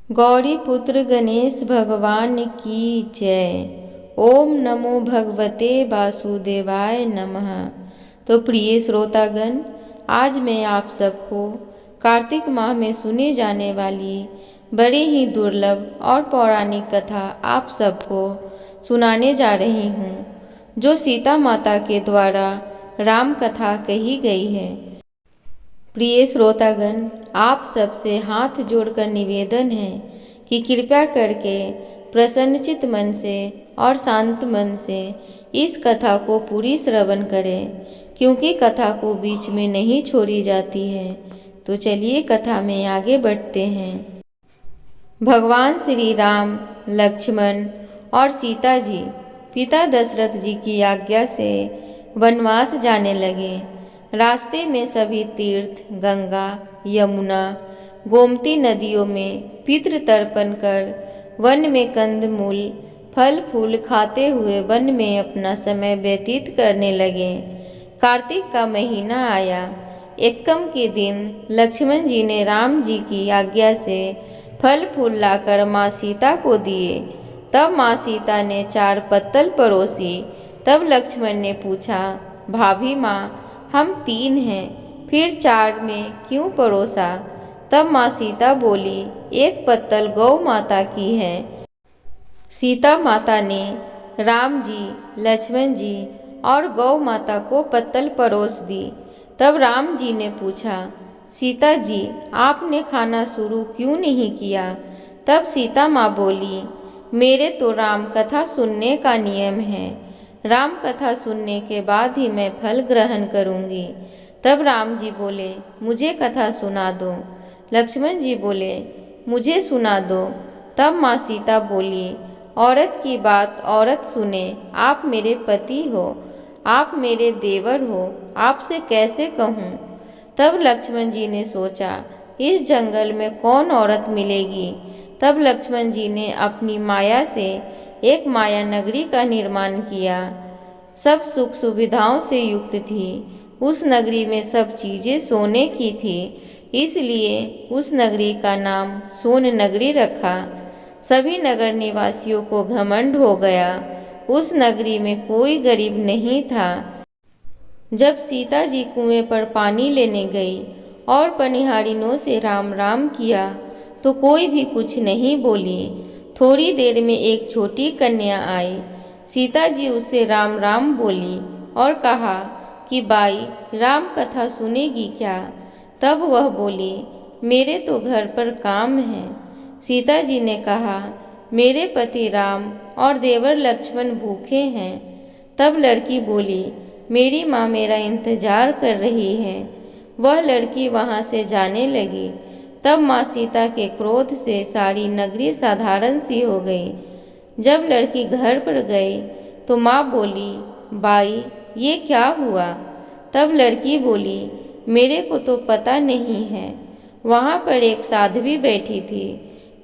गौरी पुत्र गणेश भगवान की जय। ओम नमो भगवते वासुदेवाय नमः। तो प्रिय श्रोतागण, आज मैं आप सबको कार्तिक माह में सुने जाने वाली बड़े ही दुर्लभ और पौराणिक कथा आप सबको सुनाने जा रही हूँ, जो सीता माता के द्वारा राम कथा कही गई है। प्रिय श्रोतागण, आप सबसे हाथ जोड़कर निवेदन है कि कृपया करके प्रसन्नचित मन से और शांत मन से इस कथा को पूरी श्रवण करें, क्योंकि कथा को बीच में नहीं छोड़ी जाती है। तो चलिए कथा में आगे बढ़ते हैं। भगवान श्री राम, लक्ष्मण और सीता जी पिता दशरथ जी की आज्ञा से वनवास जाने लगे। रास्ते में सभी तीर्थ, गंगा, यमुना, गोमती नदियों में पितृ तर्पण कर वन में कंद मूल फल फूल खाते हुए वन में अपना समय व्यतीत करने लगे। कार्तिक का महीना आया। एक्कम के दिन लक्ष्मण जी ने राम जी की आज्ञा से फल फूल लाकर माँ सीता को दिए। तब माँ सीता ने 4 पत्तल परोसी। तब लक्ष्मण ने पूछा, भाभी माँ, हम 3 हैं, फिर 4 में क्यों परोसा? तब माँ सीता बोली, 1 पत्तल गौ माता की है। सीता माता ने राम जी, लक्ष्मण जी और गौ माता को पत्तल परोस दी। तब राम जी ने पूछा, सीता जी, आपने खाना शुरू क्यों नहीं किया? तब सीता माँ बोली, मेरे तो राम कथा सुनने का नियम है। राम कथा सुनने के बाद ही मैं फल ग्रहण करूँगी। तब राम जी बोले, मुझे कथा सुना दो। लक्ष्मण जी बोले, मुझे सुना दो। तब माँ सीता बोली, औरत की बात औरत सुने। आप मेरे पति हो, आप मेरे देवर हो, आपसे कैसे कहूँ? तब लक्ष्मण जी ने सोचा, इस जंगल में कौन औरत मिलेगी? तब लक्ष्मण जी ने अपनी माया से एक माया नगरी का निर्माण किया। सब सुख सुविधाओं से युक्त थी। उस नगरी में सब चीज़ें सोने की थी, इसलिए उस नगरी का नाम सोन नगरी रखा। सभी नगर निवासियों को घमंड हो गया। उस नगरी में कोई गरीब नहीं था। जब सीता जी कुएं पर पानी लेने गई और पनिहारिनों से राम राम किया, तो कोई भी कुछ नहीं बोली। थोड़ी देर में एक छोटी कन्या आई। सीता जी उससे राम राम बोली और कहा कि बाई, राम कथा सुनेगी क्या? तब वह बोली, मेरे तो घर पर काम है। सीता जी ने कहा, मेरे पति राम और देवर लक्ष्मण भूखे हैं। तब लड़की बोली, मेरी माँ मेरा इंतजार कर रही है। वह लड़की वहाँ से जाने लगी। तब माँ सीता के क्रोध से सारी नगरी साधारण सी हो गई। जब लड़की घर पर गई तो माँ बोली, बाई, ये क्या हुआ? तब लड़की बोली, मेरे को तो पता नहीं है। वहाँ पर एक साध्वी बैठी थी,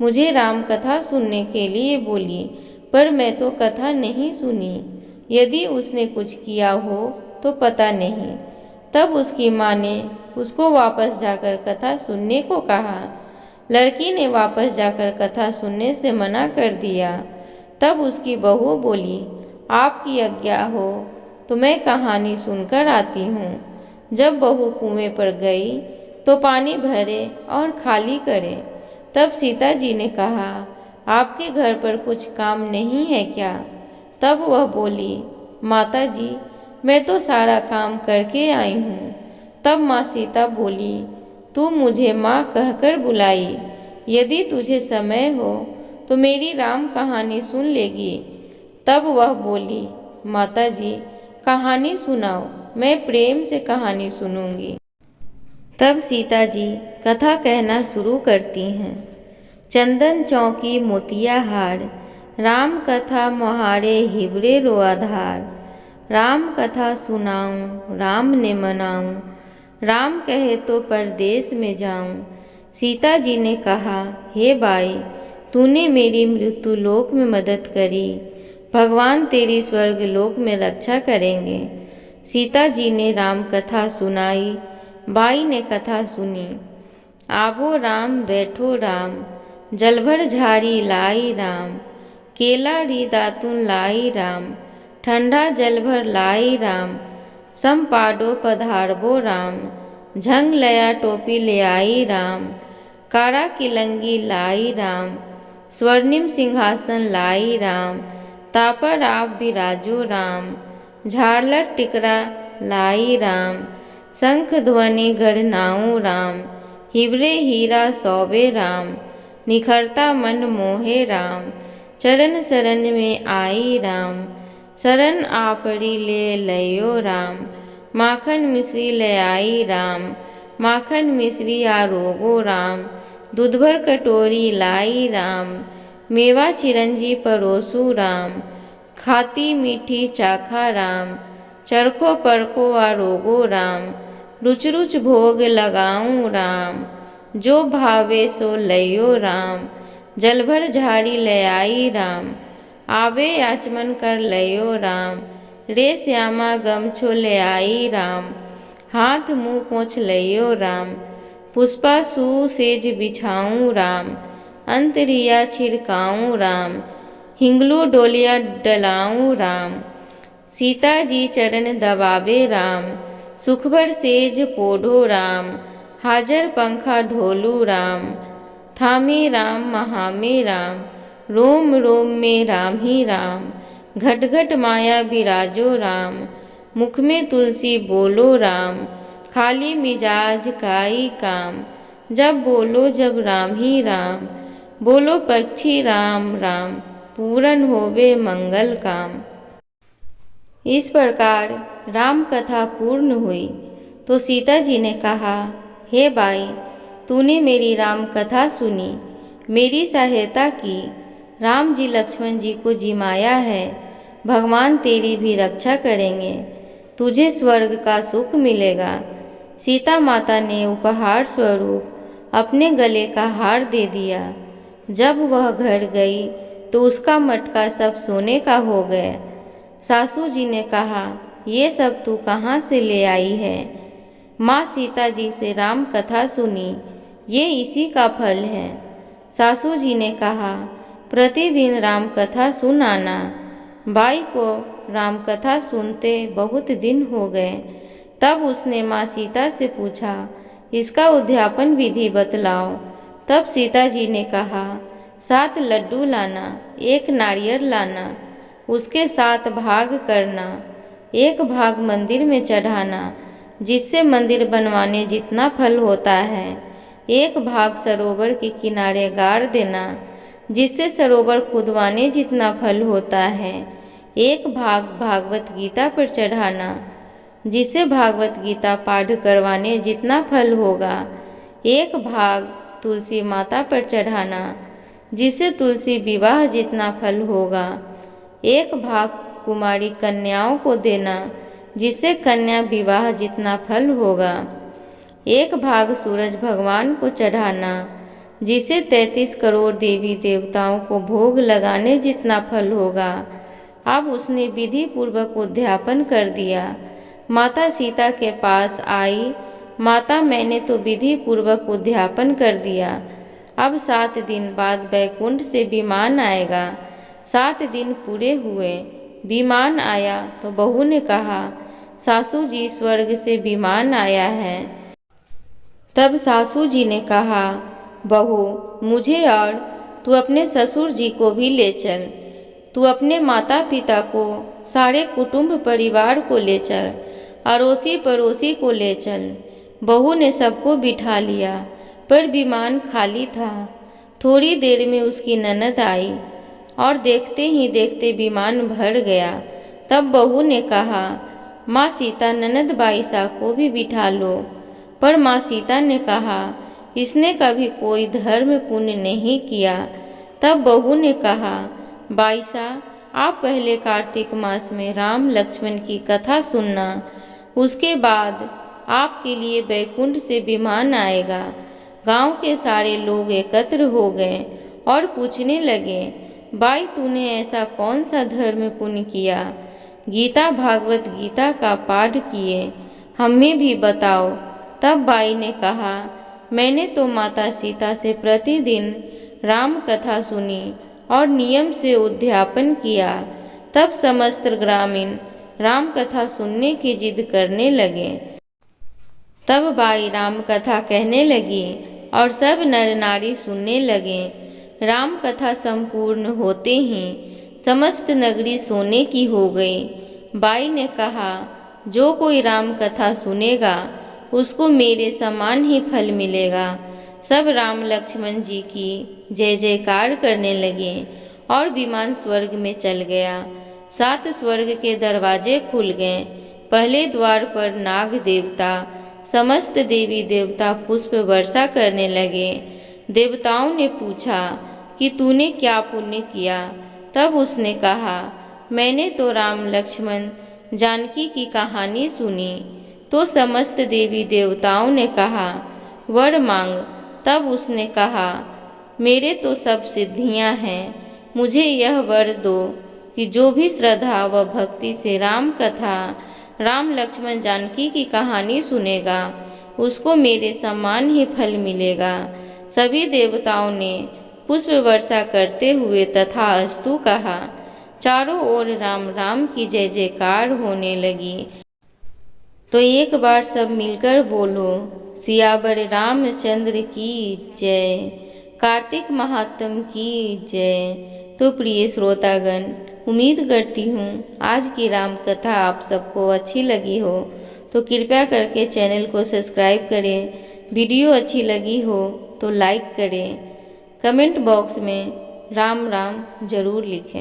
मुझे राम कथा सुनने के लिए बोली, पर मैं तो कथा नहीं सुनी। यदि उसने कुछ किया हो तो पता नहीं। तब उसकी माँ ने उसको वापस जाकर कथा सुनने को कहा। लड़की ने वापस जाकर कथा सुनने से मना कर दिया। तब उसकी बहू बोली, आपकी आज्ञा हो तो मैं कहानी सुनकर आती हूँ। जब बहू कुएं पर गई तो पानी भरे और खाली करे। तब सीता जी ने कहा, आपके घर पर कुछ काम नहीं है क्या? तब वह बोली, माता जी, मैं तो सारा काम करके आई हूँ। तब माँ सीता बोली, तू मुझे माँ कहकर बुलाई। यदि तुझे समय हो तो मेरी राम कहानी सुन लेगी। तब वह बोली, माता जी, कहानी सुनाओ, मैं प्रेम से कहानी सुनूंगी। तब सीता जी कथा कहना शुरू करती हैं। चंदन चौकी मोतिया हार, राम कथा मोहारे हिबरे रो आधार। राम कथा सुनाऊं, राम ने मनाऊं, राम कहे तो परदेश में जाऊं। सीता जी ने कहा, हे बाई, तूने मेरी मृत्यु लोक में मदद करी, भगवान तेरी स्वर्ग लोक में रक्षा करेंगे। सीता जी ने राम कथा सुनाई। बाई ने कथा सुनी। आवो राम बैठो राम, जलभर झारी लाई राम, केला री दातुन लाई राम, ठंडा जलभर लाई राम, सम पाडो पधारबो राम, झंग लया टोपी ले आई राम, कारा किलंगी लाई राम, स्वर्णिम सिंहासन लाई राम, तापर आप बिराजो राम, झारलट टिकरा लाई राम, शंख ध्वनि गढ़नाऊ राम, हिवरे हीरा सौबे राम, निखरता मन मोहे राम, चरण शरण में आई राम, शरण आपड़ी ले लयो राम, माखन मिश्री ले आई राम, माखन मिश्री आरोगो राम, दूधभर कटोरी लाई राम, मेवा चिरंजी परोसू राम, खाती मीठी चाखा राम, चरखो परखो आरोगो राम, रुच रुच भोग लगाऊं राम, जो भावे सो लयो राम, जलभर झारी ले आई राम, आवे आचमन कर लयो राम, रे श्यामा गमछो ले आई राम, हाथ मुँह पोंछ लयो राम, पुष्पा सु सेज बिछाऊं राम, अंतरिया छिड़काऊं राम, हिंगलू डोलिया डलाऊं राम, सीता जी चरण दबावे राम, सुखभर सेज पोढ़ो राम, हाजर पंखा ढोलू राम, थामे राम महामे राम, रोम रोम में राम ही राम, घट घट माया बिराजो राम, मुख में तुलसी बोलो राम, खाली मिजाज काई काम, जब बोलो जब राम ही राम, बोलो पक्षी राम राम, पूरन होवे मंगल काम। इस प्रकार राम कथा पूर्ण हुई तो सीता जी ने कहा, हे बाई, तूने मेरी राम कथा सुनी, मेरी सहायता की, राम जी लक्ष्मण जी को जिमाया है, भगवान तेरी भी रक्षा करेंगे, तुझे स्वर्ग का सुख मिलेगा। सीता माता ने उपहार स्वरूप अपने गले का हार दे दिया। जब वह घर गई तो उसका मटका सब सोने का हो गया। सासू जी ने कहा, ये सब तू कहाँ से ले आई है? माँ सीता जी से राम कथा सुनी, ये इसी का फल है। सासू जी ने कहा, प्रतिदिन राम कथा सुन आना। बाई को राम कथा सुनते बहुत दिन हो गए। तब उसने माँ सीता से पूछा, इसका उद्यापन विधि बतलाओ। तब सीता जी ने कहा, 7 लड्डू लाना, 1 नारियल लाना, उसके 7 भाग करना, 1 भाग मंदिर में चढ़ाना, जिससे मंदिर बनवाने जितना फल होता है। 1 भाग सरोवर के किनारे गाड़ देना, जिससे सरोवर खुदवाने जितना फल होता है। 1 भाग भागवत गीता पर चढ़ाना, जिससे भागवत गीता पाठ करवाने जितना फल होगा। 1 भाग तुलसी माता पर चढ़ाना, जिससे तुलसी विवाह जितना फल होगा। 1 भाग कुमारी कन्याओं को देना, जिससे कन्या विवाह जितना फल होगा। 1 भाग सूरज भगवान को चढ़ाना, जिसे 33 करोड़ देवी देवताओं को भोग लगाने जितना फल होगा। अब उसने विधि पूर्वक उद्यापन कर दिया। माता सीता के पास आई, माता, मैंने तो विधि पूर्वक उद्यापन कर दिया। अब 7 दिन बाद बैकुंठ से विमान आएगा। 7 दिन पूरे हुए, विमान आया तो बहू ने कहा, सासू जी स्वर्ग से विमान आया है। तब सासू जी ने कहा, बहू, मुझे और तू अपने ससुर जी को भी ले चल। तू अपने माता पिता को, सारे कुटुंब परिवार को ले चल, अड़ोसी पड़ोसी को ले चल। बहू ने सबको बिठा लिया, पर विमान खाली था। थोड़ी देर में उसकी ननद आई और देखते ही देखते विमान भर गया। तब बहू ने कहा, माँ सीता, ननद बाईसा को भी बिठा लो। पर माँ सीता ने कहा, इसने कभी कोई धर्म पुण्य नहीं किया। तब बहू ने कहा, बाईसा, आप पहले कार्तिक मास में राम लक्ष्मण की कथा सुनना, उसके बाद आपके लिए बैकुंठ से विमान आएगा। गांव के सारे लोग एकत्र हो गए और पूछने लगे, बाई, तूने ऐसा कौन सा धर्म पुण्य किया? गीता भागवत गीता का पाठ किए, हमें भी बताओ। तब बाई ने कहा, मैंने तो माता सीता से प्रतिदिन राम कथा सुनी और नियम से उद्यापन किया। तब समस्त ग्रामीण राम कथा सुनने की जिद करने लगे। तब बाई राम कथा कहने लगी और सब नर नारी सुनने लगे। राम कथा संपूर्ण होते ही समस्त नगरी सोने की हो गई। बाई ने कहा, जो कोई राम कथा सुनेगा उसको मेरे समान ही फल मिलेगा। सब राम लक्ष्मण जी की जय जयकार करने लगे और विमान स्वर्ग में चल गया। 7 स्वर्ग के दरवाजे खुल गए। पहले द्वार पर नाग देवता, समस्त देवी देवता पुष्प वर्षा करने लगे। देवताओं ने पूछा कि तूने क्या पुण्य किया? तब उसने कहा, मैंने तो राम लक्ष्मण जानकी की कहानी सुनी। तो समस्त देवी देवताओं ने कहा, वर मांग। तब उसने कहा, मेरे तो सब सिद्धियां हैं, मुझे यह वर दो कि जो भी श्रद्धा व भक्ति से राम कथा, राम लक्ष्मण जानकी की कहानी सुनेगा उसको मेरे समान ही फल मिलेगा। सभी देवताओं ने पुष्प वर्षा करते हुए तथास्तु कहा। चारों ओर राम राम की जय जयकार होने लगी। तो एक बार सब मिलकर बोलो, सियावर रामचंद्र की जय, कार्तिक महात्म की जय। तो प्रिय श्रोतागण, उम्मीद करती हूँ आज की राम कथा आप सबको अच्छी लगी हो। तो कृपया करके चैनल को सब्सक्राइब करें। वीडियो अच्छी लगी हो तो लाइक करें। कमेंट बॉक्स में राम राम जरूर लिखें।